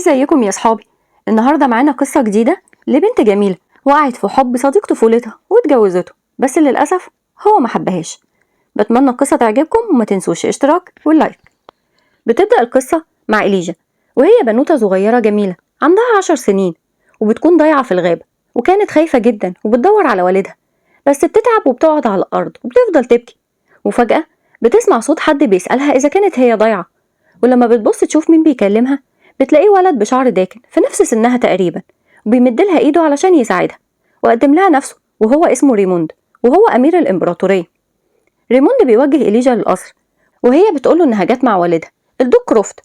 ازيكم يا صحابي؟ النهارده معانا قصة جديدة لبنت جميلة وقعت في حب صديق طفولتها واتجوزته، بس للأسف هو ما حبهاش. بتمنى القصة تعجبكم وما تنسوش اشتراك واللايك. بتبدأ القصة مع إليجا، وهي بنوتة صغيرة جميلة عندها 10 سنين، وبتكون ضايعة في الغابة، وكانت خايفة جدا وبتدور على والدها، بس بتتعب وبتقعد على الأرض وبتفضل تبكي. وفجأة بتسمع صوت حد بيسألها إذا كانت هي ضايعة، ولما بتبص تشوف مين بيكلمها بتلاقيه ولد بشعر داكن في نفس سنها تقريبا، وبيمدلها ايده علشان يساعدها، وقدم لها نفسه وهو اسمه ريموند، وهو امير الامبراطورية. ريموند بيوجه إليجا للقصر، وهي بتقوله انها جت مع والدها الدوق كروفت.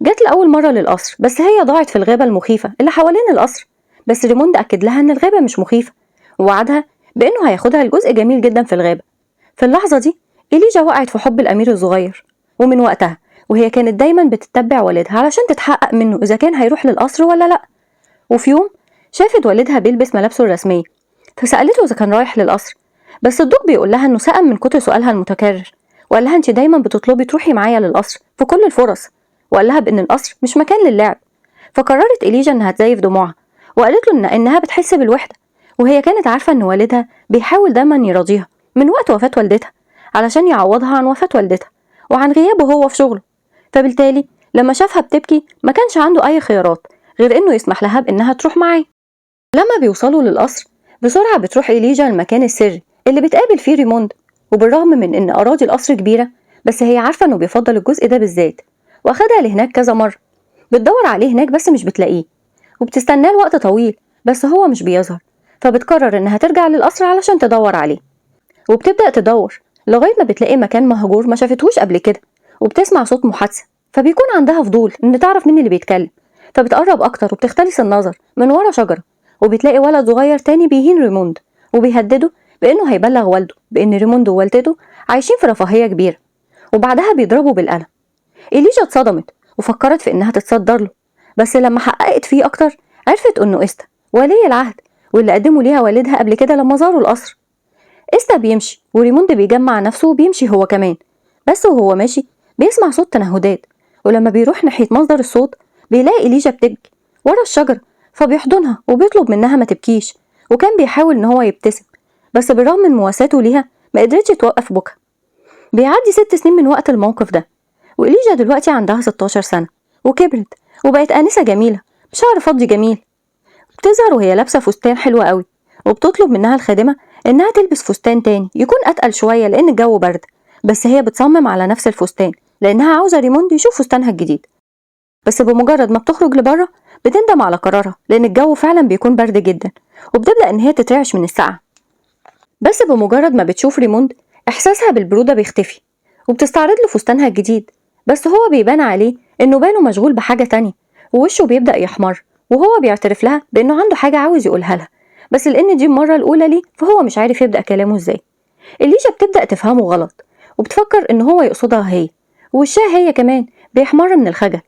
جت لأول مرة للقصر، بس هي ضاعت في الغابة المخيفة اللي حوالين القصر، بس ريموند أكد لها ان الغابة مش مخيفة، ووعدها بانه هياخدها لجزء جميل جدا في الغابة. في اللحظة دي إليجا وقعت في حب الأمير الصغير، ومن وقتها وهي كانت دايما بتتبع والدها علشان تتحقق منه إذا كان هيروح للقصر ولا لأ. وفي يوم شافت والدها بيلبس ملابسه الرسمية، فسألته إذا كان رايح للقصر، بس الدوق بيقول لها إنه سأم من كتر سؤالها المتكرر، وقال لها أنت دايما بتطلبي تروحي معايا للقصر في كل الفرص، وقال لها بإن القصر مش مكان للعب. فقررت إليجا إنها تزيف دموعها، وقالت له إنها بتحس بالوحدة، وهي كانت عارفة إن والدها بيحاول دايما يراضيها من وقت وفاة والدتها علشان يعوضها عن وفاة والدتها وعن غيابه هو في شغله. فبالتالي لما شافها بتبكي ما كانش عنده أي خيارات غير إنه يسمح لها بإنها تروح معاه. لما بيوصلوا للقصر بسرعة بتروح إليجا المكان السري اللي بتقابل فيه ريموند، وبالرغم من إن أراضي القصر كبيرة بس هي عارفة إنه بيفضل الجزء ده بالذات، وأخدها لهناك كذا مرة. بتدور عليه هناك بس مش بتلاقيه، وبتستناه لوقت طويل بس هو مش بيظهر. فبتقرر إنها ترجع للقصر علشان تدور عليه، وبتبدأ تدور لغاية ما بتلاقي مكان مهجور ما شافتهوش قبل كده، وبتسمع صوت محادثة، فبيكون عندها فضول إن تعرف مين اللي بيتكلم. فبتقرب أكتر وبتختلس النظر من ورا شجرة، وبتلاقي ولد صغير تاني بيهين ريموند وبيهدده بإنه هيبلغ والده بإن ريموند ووالدته عايشين في رفاهية كبيرة، وبعدها بيضربه بالقلم. إليجا اتصدمت وفكرت في إنها تتصدر له، بس لما حققت فيه أكتر عرفت إنه إستا ولي العهد، واللي قدمه ليها والدها قبل كده لما زاروا القصر. إستا بيمشي وريموند بيجمع نفسه وبيمشي هو كمان، بس وهو ماشي بيسمع صوت تنهدات، ولما بيروح ناحية مصدر الصوت بيلاقي إليجا بتبكي ورا الشجرة، فبيحضنها وبيطلب منها ما تبكيش، وكان بيحاول إن هو يبتسم، بس بالرغم من مواساته ليها ما قدرتش توقف بكا. بيعدي 6 سنين من وقت الموقف ده، وإليجا دلوقتي عندها 16 سنة وكبرت وبقت آنسة جميلة بشعر فضي جميل. بتظهر وهي لابسة فستان حلو قوي، وبتطلب منها الخادمة إنها تلبس فستان تاني يكون أتقل شوية لأن الجو برد، بس هي بتصمم على نفس الفستان لأنها عاوزة ريموند يشوف فستانها الجديد. بس بمجرد ما بتخرج لبره بتندم على قرارها لأن الجو فعلا بيكون برد جدا، وبتبدأ إن هي تترعش من السقعة. بس بمجرد ما بتشوف ريموند إحساسها بالبرودة بيختفي، وبتستعرض له فستانها الجديد، بس هو بيبان عليه إنه باله مشغول بحاجة تانية، ووشه بيبدأ يحمر، وهو بيعترف لها بإنه عنده حاجة عاوز يقولها لها، بس لأن دي المرة الأولى ليه فهو مش عارف يبدأ كلامه إزاي. إليجا بتبدأ تفهمه غلط وبتفكر إن هو يقصدها هي، ووشها هي كمان بيحمر من الخجل،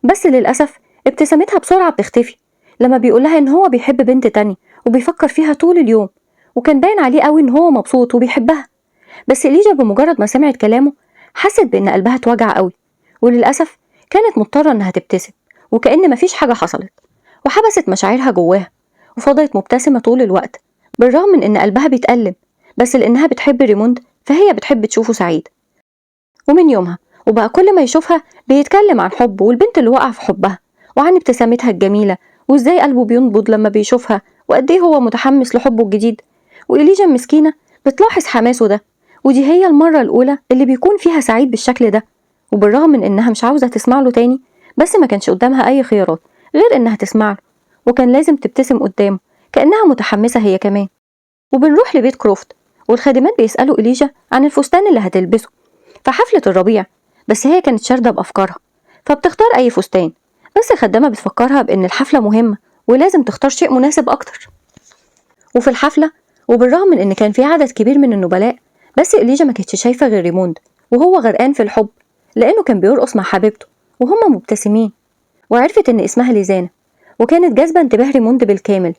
بس للأسف ابتسامتها بسرعة بتختفي لما بيقولها إن هو بيحب بنت تانية وبيفكر فيها طول اليوم، وكان باين عليه قوي إن هو مبسوط وبيحبها. بس إليجا بمجرد ما سمعت كلامه حست بإن قلبها اتوجع قوي، وللأسف كانت مضطرة إنها تبتسم وكأن مفيش حاجة حصلت، وحبست مشاعرها جواها وفضلت مبتسمة طول الوقت بالرغم من إن قلبها بيتألم، بس لأنها بتحب ريموند فهي بتحب تشوفه سعيد. ومن يومها وبقى كل ما يشوفها بيتكلم عن حبه والبنت اللي وقع في حبها، وعن ابتسامتها الجميلة وإزاي قلبه بينبض لما بيشوفها، وقد إيه هو متحمس لحبه الجديد. وإليجا المسكينة بتلاحظ حماسه ده، ودي هي المرة الأولى اللي بيكون فيها سعيد بالشكل ده. وبالرغم من إنها مش عاوزة تسمع له تاني، بس ما كانش قدامها أي خيارات غير إنها تسمع له، وكان لازم تبتسم قدامه كأنها متحمسة هي كمان. وبنروح لبيت كروفت، والخادمات بيسألوا إليجا عن الفستان اللي هتلبسه في حفلة الربيع، بس هي كانت شاردة بأفكارها فبتختار أي فستان، بس الخدامة بتفكرها بإن الحفلة مهمة ولازم تختار شيء مناسب أكتر. وفي الحفلة وبالرغم من إن كان في عدد كبير من النبلاء، بس إليجا ما كانتش شايفة غير ريموند وهو غرقان في الحب لأنه كان بيرقص مع حبيبته وهما مبتسمين، وعرفت إن اسمها ليزانا وكانت جاذبة انتباه ريموند بالكامل.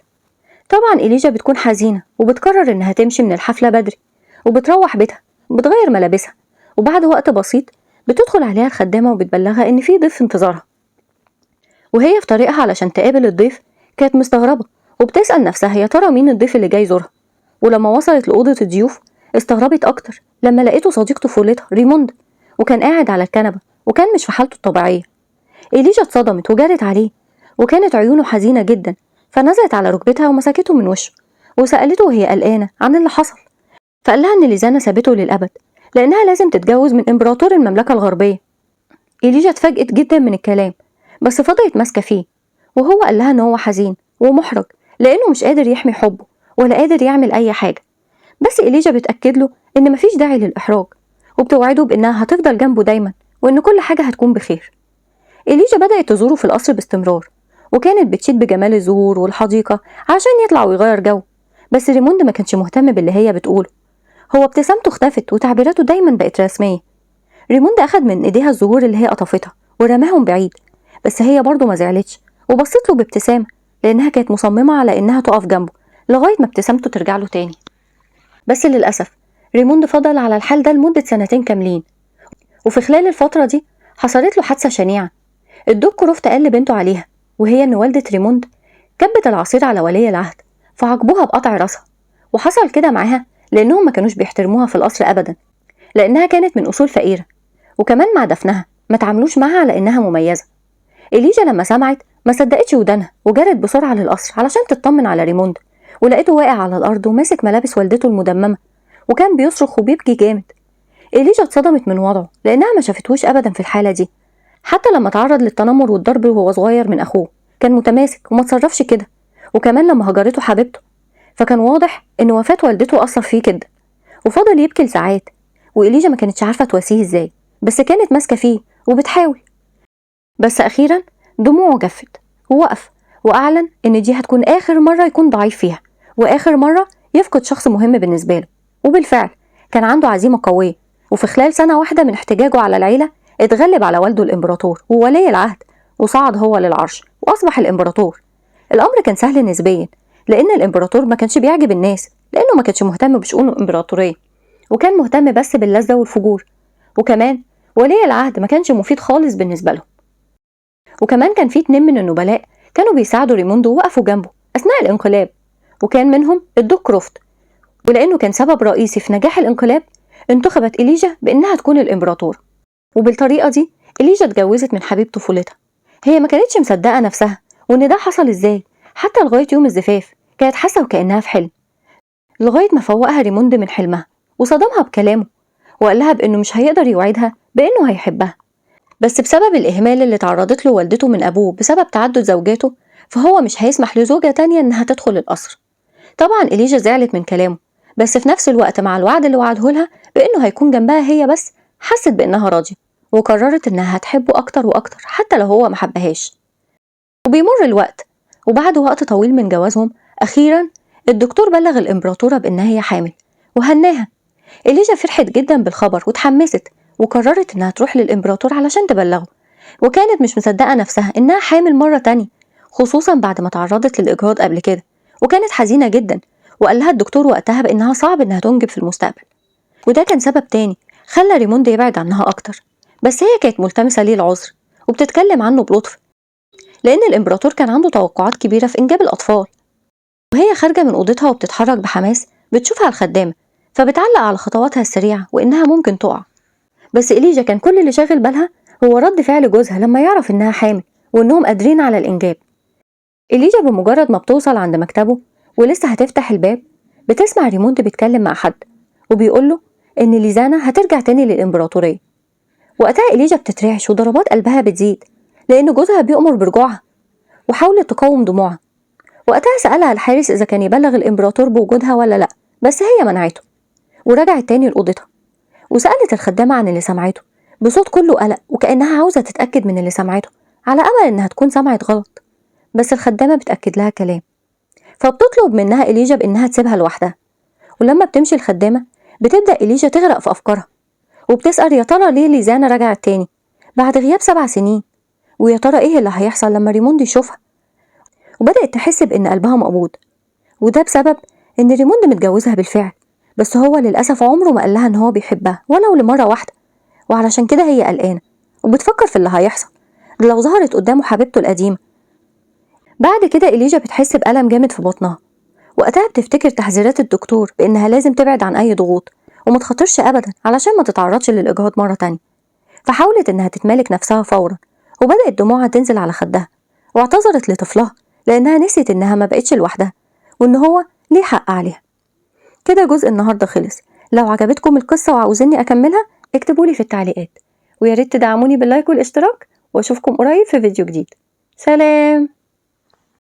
طبعا إليجا بتكون حزينة وبتقرر إنها تمشي من الحفلة بدري، وبتروح بيتها وبتغير ملابسها، وبعد وقت بسيط بتدخل عليها الخدامة وبتبلغها إن في ضيف في انتظارها. وهي في طريقها علشان تقابل الضيف كانت مستغربة وبتسأل نفسها يا ترى مين الضيف اللي جاي يزورها. ولما وصلت لأوضة الضيوف استغربت أكتر لما لقيته صديق طفولتها ريموند، وكان قاعد على الكنبة وكان مش في حالته الطبيعية. إليجا اتصدمت وجرت عليه وكانت عيونه حزينة جدا، فنزلت على ركبتها ومسكته من وشه وسألته وهي قلقانة عن اللي حصل. فقال لها إن ليزانا سابته للأبد لأنها لازم تتجوز من إمبراطور المملكة الغربية. إليجا اتفاجئت جدا من الكلام بس فضلت ماسكة فيه، وهو قال لها إن هو حزين ومحرج لأنه مش قادر يحمي حبه ولا قادر يعمل أي حاجة. بس إليجا بتأكد له إن مفيش داعي للإحراج، وبتوعده بإنها هتفضل جنبه دايما وإن كل حاجة هتكون بخير. إليجا بدأت تزوره في القصر باستمرار، وكانت بتشيد بجمال الزهور والحديقة عشان يطلع ويغير جو. بس ريموند ما كانش مهتم باللي هي بتقوله، هو ابتسامته اختفت وتعبيراته دايما بقت رسمية. ريموند أخد من إيديها الزهور اللي هي قطفتها ورماهم بعيد، بس هي برضه ما زعلتش وبصت له بابتسامة لأنها كانت مصممة على إنها تقف جنبه لغاية ما ابتسامته ترجع له تاني. بس للأسف ريموند فضل على الحال ده لمدة 2 كاملين، وفي خلال الفترة دي حصلت له حادثة شنيعة. الدكتور كروفت قال لبنته عليها، وهي إن والدة ريموند كبت العصير على ولي العهد فعاقبوها بقطع راسها. وحصل كده معاها لأنهم ما كانوش بيحترموها في القصر أبدا لأنها كانت من أصول فقيرة، وكمان مع دفنها ما تعاملوش معها على إنها مميزة. إليجا لما سمعت ما صدقتش ودانها وجرت بسرعة للقصر علشان تطمن على ريموند، ولقيته واقع على الأرض وماسك ملابس والدته المدممة وكان بيصرخ وبيبكي جامد. إليجا اتصدمت من وضعه لأنها ما شافتهوش أبدا في الحالة دي، حتى لما تعرض للتنمر والضرب وهو صغير من أخوه كان متماسك وما تصرفش كده، وكمان لما هجرته حبيبته فكان واضح إن وفاة والدته أثر فيه كده. وفضل يبكي لساعات، وإليجا ما كانتش عارفة تواسيه إزاي، بس كانت ماسكة فيه وبتحاول. بس أخيرا دموعه جفت ووقف وأعلن إن دي هتكون آخر مرة يكون ضعيف فيها وآخر مرة يفقد شخص مهم بالنسبة له. وبالفعل كان عنده عزيمة قوية، وفي خلال سنة واحدة من احتجاجه على العيلة اتغلب على والده الإمبراطور وولي العهد وصعد هو للعرش وأصبح الإمبراطور. الأمر كان سهل نسبيا لأن الإمبراطور ما كانش بيعجب الناس لأنه ما كانش مهتم بشؤون الإمبراطورية وكان مهتم بس باللذة والفجور، وكمان ولي العهد ما كانش مفيد خالص بالنسبة له. وكمان كان في 2 من النبلاء كانوا بيساعدوا ريموند ووقفوا جنبه أثناء الانقلاب، وكان منهم الدوك كروفت، ولأنه كان سبب رئيسي في نجاح الانقلاب انتخبت إليجا بإنها تكون الإمبراطور. وبالطريقة دي إليجا اتجوزت من حبيب طفولتها. هي ما كانتش مصدقة نفسها وإن ده حصل إزاي، حتى لغاية يوم الزفاف كانت حاسة وكأنها في حلم، لغاية ما فوقها ريموند من حلمها وصدمها بكلامه وقال لها بإنه مش هيقدر يوعدها بإنه هيحبها، بس بسبب الإهمال اللي تعرضت له والدته من أبوه بسبب تعدد زوجاته فهو مش هيسمح لزوجة تانية إنها تدخل القصر. طبعا إليجا زعلت من كلامه، بس في نفس الوقت مع الوعد اللي وعده لها بإنه هيكون جنبها هي بس حست بإنها راضية، وقررت إنها هتحبه أكتر وأكتر حتى لو هو محبهاش. وبيمر الوقت، وبعد وقت طويل من جوازهم أخيرا الدكتور بلغ الإمبراطورة بإنها هي حامل وهناها. إليجا فرحت جدا بالخبر وتحمست وقررت إنها تروح للإمبراطور علشان تبلغه، وكانت مش مصدقة نفسها إنها حامل مرة تانية خصوصا بعد ما تعرضت للإجهاض قبل كده، وكانت حزينة جدا. وقال لها الدكتور وقتها بإنها صعب إنها تنجب في المستقبل، وده كان سبب تاني خلى ريموند يبعد عنها أكتر. بس هي كانت ملتمسة ليه العذر وبتتكلم عنه بلطف لأن الإمبراطور كان عنده توقعات كبيرة في إنجاب الأطفال. وهي خارجة من أوضتها وبتتحرك بحماس بتشوفها الخدامة فبتعلق على خطواتها السريعة وإنها ممكن تقع. بس إليجا كان كل اللي شاغل بالها هو رد فعل جوزها لما يعرف إنها حامل وإنهم قادرين على الإنجاب. إليجا بمجرد ما بتوصل عند مكتبه ولسه هتفتح الباب بتسمع ريموند بيتكلم مع حد وبيقوله إن ليزانا هترجع تاني للإمبراطورية. وقتها إليجا بتترعش وضربات قلبها بتزيد لأن جوزها بيأمر برجوعها، وحاولت تقاوم دموعها. وقتها سألها الحارس إذا كان يبلغ الإمبراطور بوجودها ولا لأ، بس هي منعته ورجعت تاني لأوضتها. وسألت الخدامة عن اللي سمعته بصوت كله قلق وكأنها عاوزة تتأكد من اللي سمعته على أمل إنها تكون سمعت غلط، بس الخدامة بتأكد لها كلام. فبتطلب منها إليجا بإنها تسيبها لوحدها. ولما بتمشي الخدامة بتبدأ إليجا تغرق في أفكارها وبتسأل يا ترى ليه ليزانا رجعت تاني بعد غياب 7 سنين، ويا ترى إيه اللي هيحصل لما ريموند يشوفها. وبدأت تحس بإن قلبها مقبوض، وده بسبب إن ريموند متجوزها بالفعل، بس هو للأسف عمره ما قالها إن هو بيحبها ولو لمرة واحدة، وعلشان كده هي قلقانة وبتفكر في اللي هيحصل لو ظهرت قدامه حبيبته القديمة. بعد كده إليجا بتحس بألم جامد في بطنها، وقتها بتفتكر تحذيرات الدكتور بإنها لازم تبعد عن أي ضغوط وما تخاطرش أبدا علشان ما تتعرضش للإجهاض مرة تانية. فحاولت إنها تتمالك نفسها فورا، وبدأت دموعها تنزل على خدها، واعتذرت لطفلها لأنها نسيت إنها ما بقتش لوحدها وإن هو ليه حق عليها. كده جزء النهاردة خلص. لو عجبتكم القصة وعاوزيني أكملها اكتبولي في التعليقات، وياريت تدعموني باللايك والاشتراك، واشوفكم قريب في فيديو جديد. سلام.